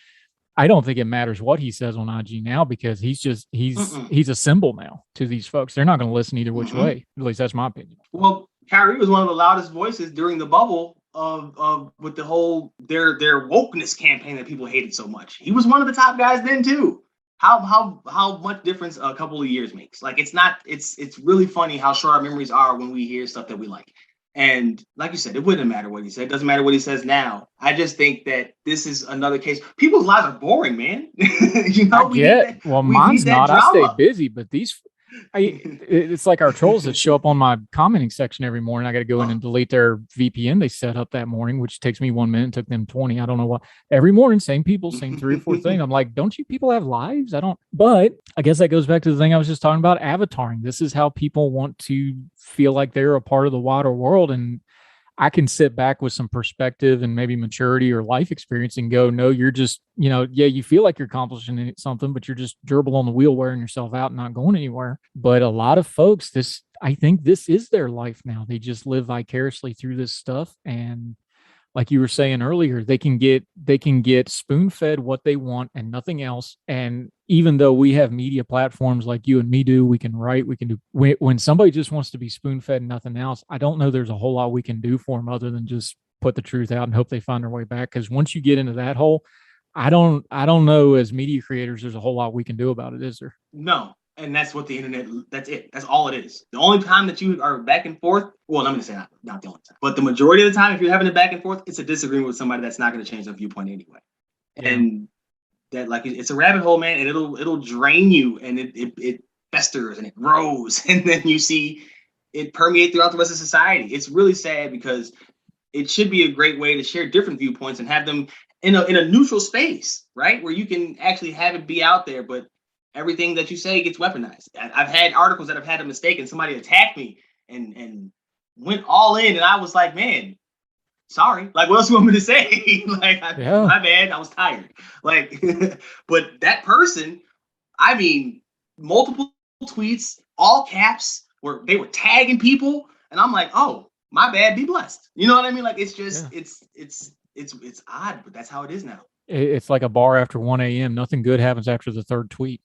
I don't think it matters what he says on IG now, because he's a symbol now to these folks. They're not going to listen either which way. At least that's my opinion. Well, Kyrie was one of the loudest voices during the bubble of with the whole their wokeness campaign that people hated so much. He was one of the top guys then too. how much difference a couple of years makes. Like it's really funny how short our memories are when we hear stuff that we like. And like you said, it wouldn't matter what he said. It doesn't matter what he says now. I just think that this is another case. People's lives are boring, man. Mine's not. Drama. I stay busy, but it's like our trolls that show up on my commenting section every morning. I got to go in and delete their VPN they set up that morning, which takes me 1 minute, took them 20. I don't know what. Every morning, same people, same 3 or 4 things. I'm like, don't you people have lives? But I guess that goes back to the thing I was just talking about, avataring. This is how people want to feel like they're a part of the wider world. And I can sit back with some perspective and maybe maturity or life experience and go, no, you're just, you feel like you're accomplishing something, but you're just gerbil on the wheel, wearing yourself out and not going anywhere. But a lot of folks, I think this is their life now. They just live vicariously through this stuff. And like you were saying earlier, they can get spoon-fed what they want and nothing else. And even though we have media platforms like you and me do, we can write, we can do. When somebody just wants to be spoon-fed and nothing else, I don't know there's a whole lot we can do for them other than just put the truth out and hope they find their way back. Because once you get into that hole, I don't know, as media creators, there's a whole lot we can do about it, is there? No. And that's what the internet, that's it. That's all it is. The only time that you are back and forth, well, I'm going to say not the only time, but the majority of the time, if you're having a back and forth, it's a disagreement with somebody that's not going to change their viewpoint anyway. Yeah. And that, like, it's a rabbit hole, man, and it'll drain you, and it festers and it grows. And then you see it permeate throughout the rest of society. It's really sad because it should be a great way to share different viewpoints and have them in a neutral space, right? Where you can actually have it be out there, but everything that you say gets weaponized. I've had articles that have had a mistake and somebody attacked me and went all in, and I was like, man, sorry. Like, what else do you want me to say? Like, my bad. I was tired. Like, but that person, I mean, multiple tweets, all caps, they were tagging people, and I'm like, oh, my bad. Be blessed. You know what I mean? Like, it's just, it's odd, but that's how it is now. It's like a bar after 1 a.m. Nothing good happens after the third tweet.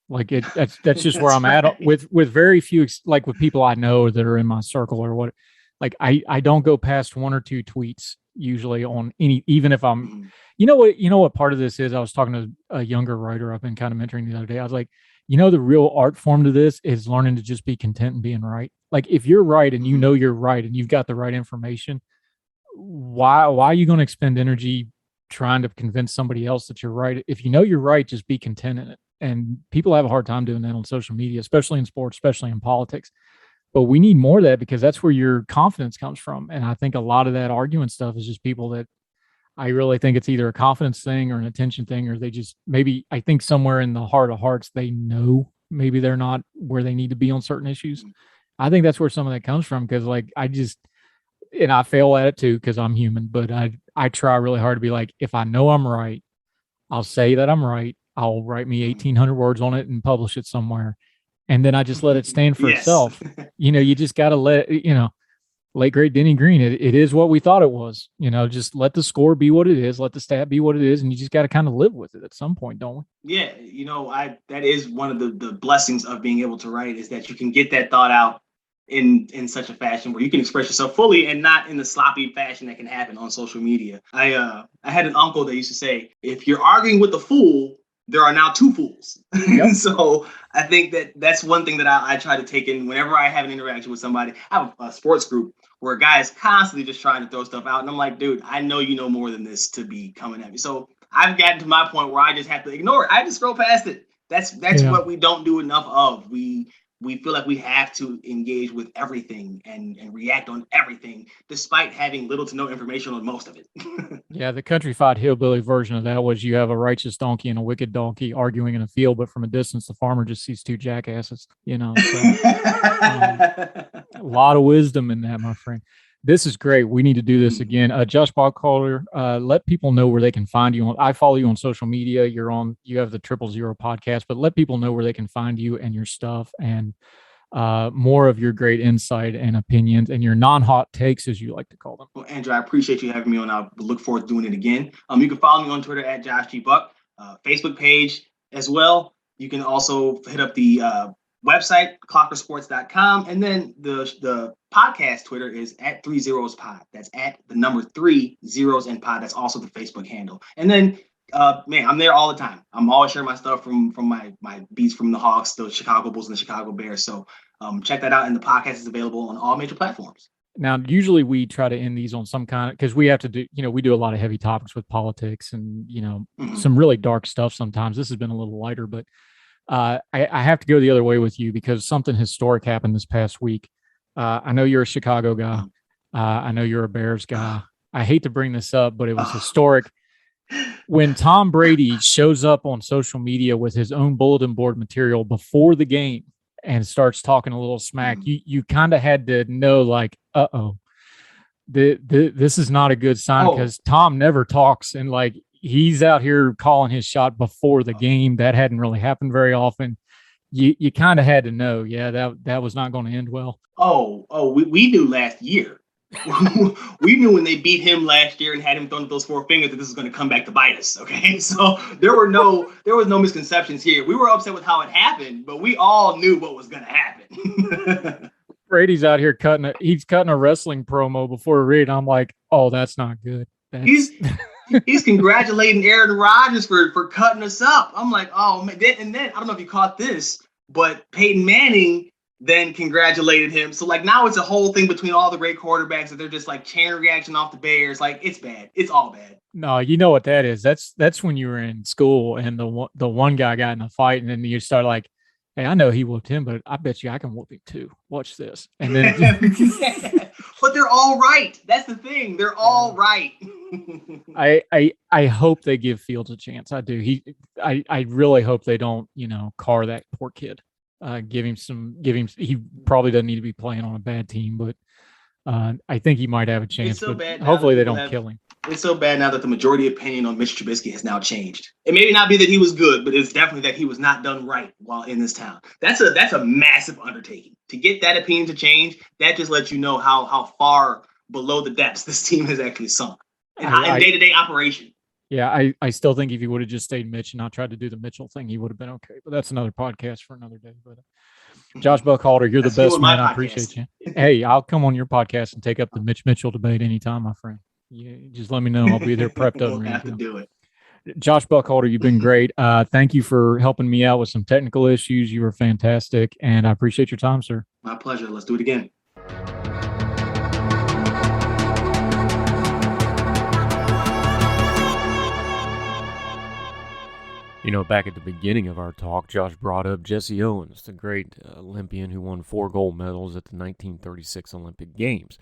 Like that's just where I'm at with very few, like with people I know that are in my circle or what, like I don't go past 1 or 2 tweets usually on any, even if I'm, you know what part of this is. I was talking to a younger writer I've been kind of mentoring the other day. I was like, the real art form to this is learning to just be content and being right. Like if you're right and you're right and you've got the right information, why are you going to expend energy trying to convince somebody else that you're right? If you know you're right, just be content in it. And people have a hard time doing that on social media, especially in sports, especially in politics. But we need more of that because that's where your confidence comes from. And I think a lot of that arguing stuff is just people that I really think it's either a confidence thing or an attention thing, or they just maybe, I think somewhere in the heart of hearts, they know maybe they're not where they need to be on certain issues. I think that's where some of that comes from because and I fail at it too because I'm human, but I try really hard to be like, if I know I'm right, I'll say that I'm right. I'll write me 1,800 words on it and publish it somewhere. And then I just let it stand for itself. You just got to late great Denny Green, it is what we thought it was. Just let the score be what it is. Let the stat be what it is. And you just got to kind of live with it at some point, don't we? Yeah. That is one of the blessings of being able to write is that you can get that thought out in such a fashion where you can express yourself fully and not in the sloppy fashion that can happen on social media. I had an uncle that used to say, if you're arguing with a fool, there are now 2 fools. Yep. So I think that's one thing that I try to take in whenever I have an interaction with somebody. I have a sports group where a guy is constantly just trying to throw stuff out. And I'm like, dude, I know you know more than this to be coming at me. So I've gotten to my point where I just have to ignore it. I just scroll past it. That's what we don't do enough of. We feel like we have to engage with everything and react on everything, despite having little to no information on most of it. Yeah, the countrified hillbilly version of that was you have a righteous donkey and a wicked donkey arguing in a field, but from a distance, the farmer just sees 2 jackasses. So, a lot of wisdom in that, my friend. This is great. We need to do this again. Josh Bogcaller, let people know where they can find you. I follow you on social media. You have the 000 podcast, but let people know where they can find you and your stuff and more of your great insight and opinions and your non-hot takes, as you like to call them. Well, Andrew, I appreciate you having me on. I look forward to doing it again. You can follow me on Twitter at Josh G. Buck, Facebook page as well. You can also hit up the website, clockersports.com. And then the podcast Twitter is at 3zeros pod. That's at the number 3 zeros and pod. That's also the Facebook handle. And then Man, I'm there all the time. I'm always sharing my stuff from my beats from the Hawks, the Chicago Bulls, and the Chicago Bears. So check that out. And the podcast is available on all major platforms. Now, usually we try to end these on some kind of, because we have to do, we do a lot of heavy topics with politics and, some really dark stuff sometimes. This has been a little lighter, but I have to go the other way with you because something historic happened this past week. I know you're a Chicago guy. I know you're a Bears guy. I hate to bring this up, but it was historic. When Tom Brady shows up on social media with his own bulletin board material before the game and starts talking a little smack, you kind of had to know, like, this is not a good sign because Tom never talks, and like he's out here calling his shot before the game. That hadn't really happened very often. You kind of had to know, that was not going to end well. We knew last year. We knew when they beat him last year and had him throwing those four fingers that this is going to come back to bite us. Okay, so there was no misconceptions here. We were upset with how it happened, but we all knew what was going to happen. Brady's out here cutting a wrestling promo before a read. I'm like, oh, that's not good. He's congratulating Aaron Rodgers for cutting us up. I'm like, oh man. And then I don't know if you caught this, but Peyton Manning then congratulated him. So like now it's a whole thing between all the great quarterbacks that they're just like chain reaction off the Bears. Like it's bad. It's all bad. No, you know what that is. That's when you were in school and the one guy got in a fight and then you start like, hey, I know he whooped him, but I bet you I can whoop him too. Watch this. And then but they're all right. That's the thing. They're all right. I hope they give Fields a chance. I do. I really hope they don't, car that poor kid. He probably doesn't need to be playing on a bad team, but I think he might have a chance. So but hopefully they don't kill him. It's so bad now that the majority opinion on Mitch Trubisky has now changed. It may not be that he was good, but it's definitely that he was not done right while in this town. That's a massive undertaking. To get that opinion to change, that just lets you know how far below the depths this team has actually sunk in day-to-day operation. Yeah, I still think if he would have just stayed Mitch and not tried to do the Mitchell thing, he would have been okay. But that's another podcast for another day. But Josh Buckhalter, you're the best man. I appreciate you. Hey, I'll come on your podcast and take up the Mitch Mitchell debate anytime, my friend. You just let me know. I'll be there prepped up. We'll have to do it. Josh Buckhalter, you've been great. Thank you for helping me out with some technical issues. You were fantastic, and I appreciate your time, sir. My pleasure. Let's do it again. Back at the beginning of our talk, Josh brought up Jesse Owens, the great Olympian who won 4 gold medals at the 1936 Olympic Games.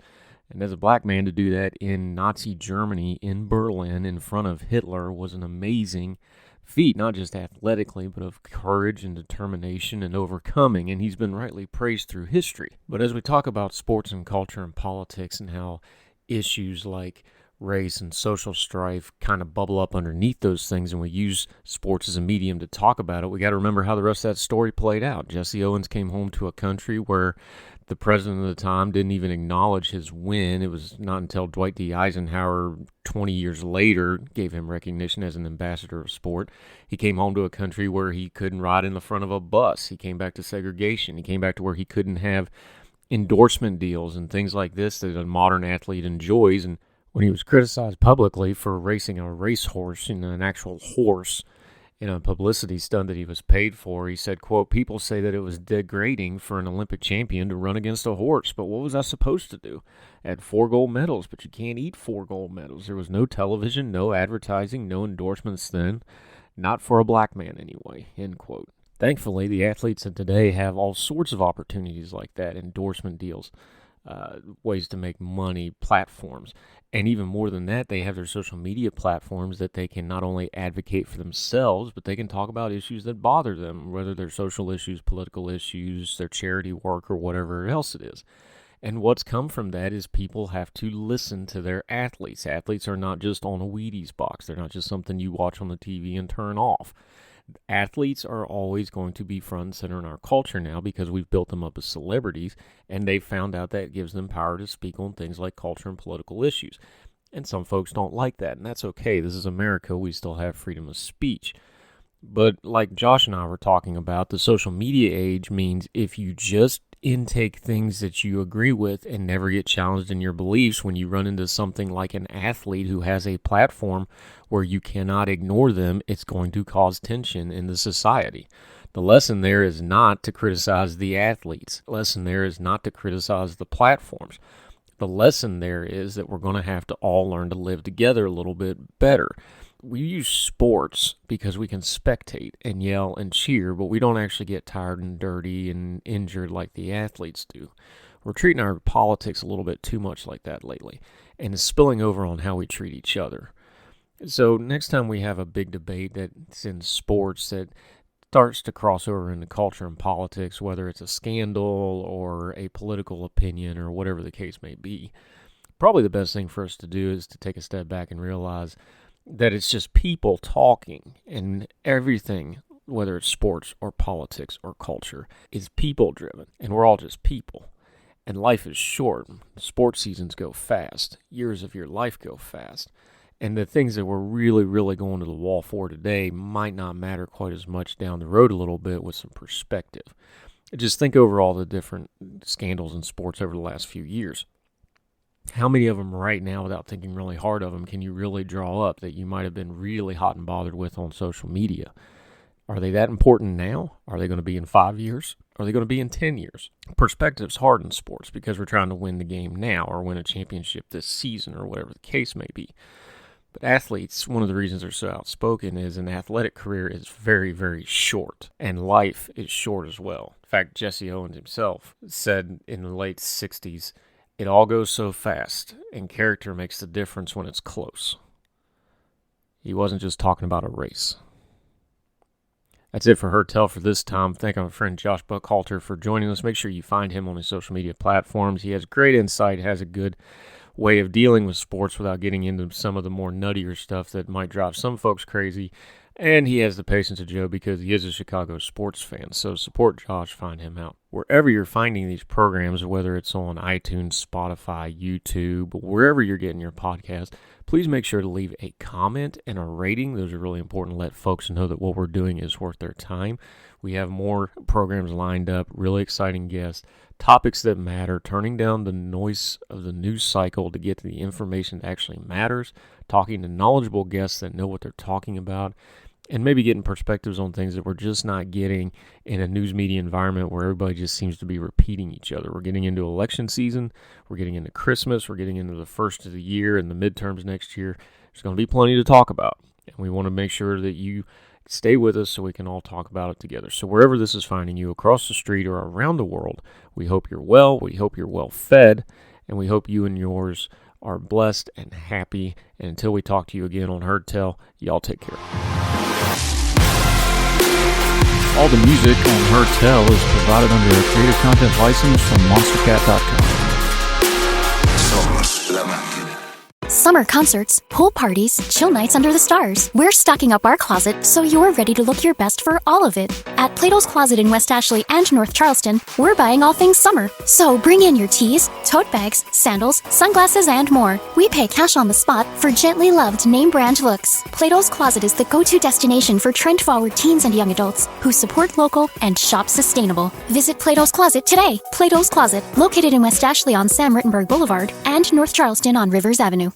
And as a black man to do that in Nazi Germany, in Berlin, in front of Hitler, was an amazing feat, not just athletically, but of courage and determination and overcoming. And he's been rightly praised through history. But as we talk about sports and culture and politics and how issues like race and social strife kind of bubble up underneath those things, and we use sports as a medium to talk about it, we got to remember how the rest of that story played out. Jesse Owens came home to a country where the president of the time didn't even acknowledge his win. It was not until Dwight D. Eisenhower 20 years later gave him recognition as an ambassador of sport. He came home to a country where he couldn't ride in the front of a bus. He came back to segregation. He came back to where he couldn't have endorsement deals and things like this that a modern athlete enjoys. And when he was criticized publicly for racing a racehorse, an actual horse, in a publicity stunt that he was paid for, he said, quote, "People say that it was degrading for an Olympic champion to run against a horse, but what was I supposed to do? I had 4 gold medals, but you can't eat 4 gold medals. There was no television, no advertising, no endorsements then. Not for a black man anyway," end quote. Thankfully, the athletes of today have all sorts of opportunities like that, endorsement deals, ways to make money, platforms. And even more than that, they have their social media platforms that they can not only advocate for themselves, but they can talk about issues that bother them, whether they're social issues, political issues, their charity work, or whatever else it is. And what's come from that is people have to listen to their athletes. Athletes are not just on a Wheaties box. They're not just something you watch on the TV and turn off. Athletes are always going to be front and center in our culture now because we've built them up as celebrities, and they've found out that gives them power to speak on things like culture and political issues. And some folks don't like that, and that's okay. This is America. We still have freedom of speech. But like Josh and I were talking about, the social media age means if you just intake things that you agree with and never get challenged in your beliefs when you run into something like an athlete who has a platform where you cannot ignore them. It's going to cause tension in the society. The lesson there is not to criticize the athletes. The lesson there is not to criticize the platforms. The lesson there is that we're going to have to all learn to live together a little bit better. We use sports because we can spectate and yell and cheer, but we don't actually get tired and dirty and injured like the athletes do. We're treating our politics a little bit too much like that lately, and it's spilling over on how we treat each other. So next time we have a big debate that's in sports that starts to cross over into culture and politics, whether it's a scandal or a political opinion or whatever the case may be, probably the best thing for us to do is to take a step back and realize that it's just people talking, and everything, whether it's sports or politics or culture, is people driven, and we're all just people. And life is short. Sports seasons go fast. Years of your life go fast. And the things that we're really, really going to the wall for today might not matter quite as much down the road a little bit with some perspective. Just think over all the different scandals in sports over the last few years. How many of them right now, without thinking really hard of them, can you really draw up that you might have been really hot and bothered with on social media? Are they that important now? Are they going to be in 5 years? Are they going to be in 10 years? Perspective's hard in sports because we're trying to win the game now or win a championship this season or whatever the case may be. But athletes, one of the reasons they're so outspoken is an athletic career is very, very short, and life is short as well. In fact, Jesse Owens himself said in the late 60s, "It all goes so fast, and character makes the difference when it's close." He wasn't just talking about a race. That's it for Heard Tell for this time. Thank my friend Josh Buckhalter for joining us. Make sure you find him on his social media platforms. He has great insight, has a good way of dealing with sports without getting into some of the more nuttier stuff that might drive some folks crazy. And he has the patience of Joe because he is a Chicago sports fan. So support Josh, find him out. Wherever you're finding these programs, whether it's on iTunes, Spotify, YouTube, wherever you're getting your podcast, please make sure to leave a comment and a rating. Those are really important to let folks know that what we're doing is worth their time. We have more programs lined up, really exciting guests, topics that matter, turning down the noise of the news cycle to get to the information that actually matters, talking to knowledgeable guests that know what they're talking about, and maybe getting perspectives on things that we're just not getting in a news media environment where everybody just seems to be repeating each other. We're getting into election season. We're getting into Christmas. We're getting into the first of the year and the midterms next year. There's going to be plenty to talk about, and we want to make sure that you stay with us so we can all talk about it together. So wherever this is finding you, across the street or around the world, we hope you're well, we hope you're well fed, and we hope you and yours are blessed and happy. And until we talk to you again on Heard Tell, y'all take care. All the music on Heard Tell is provided under a Creative Content license from monstercat.com. Summer concerts, pool parties, chill nights under the stars. We're stocking up our closet so you're ready to look your best for all of it. At Plato's Closet in West Ashley and North Charleston, we're buying all things summer. So bring in your tees, tote bags, sandals, sunglasses, and more. We pay cash on the spot for gently loved name brand looks. Plato's Closet is the go-to destination for trend-forward teens and young adults who support local and shop sustainable. Visit Plato's Closet today. Plato's Closet, located in West Ashley on Sam Rittenberg Boulevard and North Charleston on Rivers Avenue.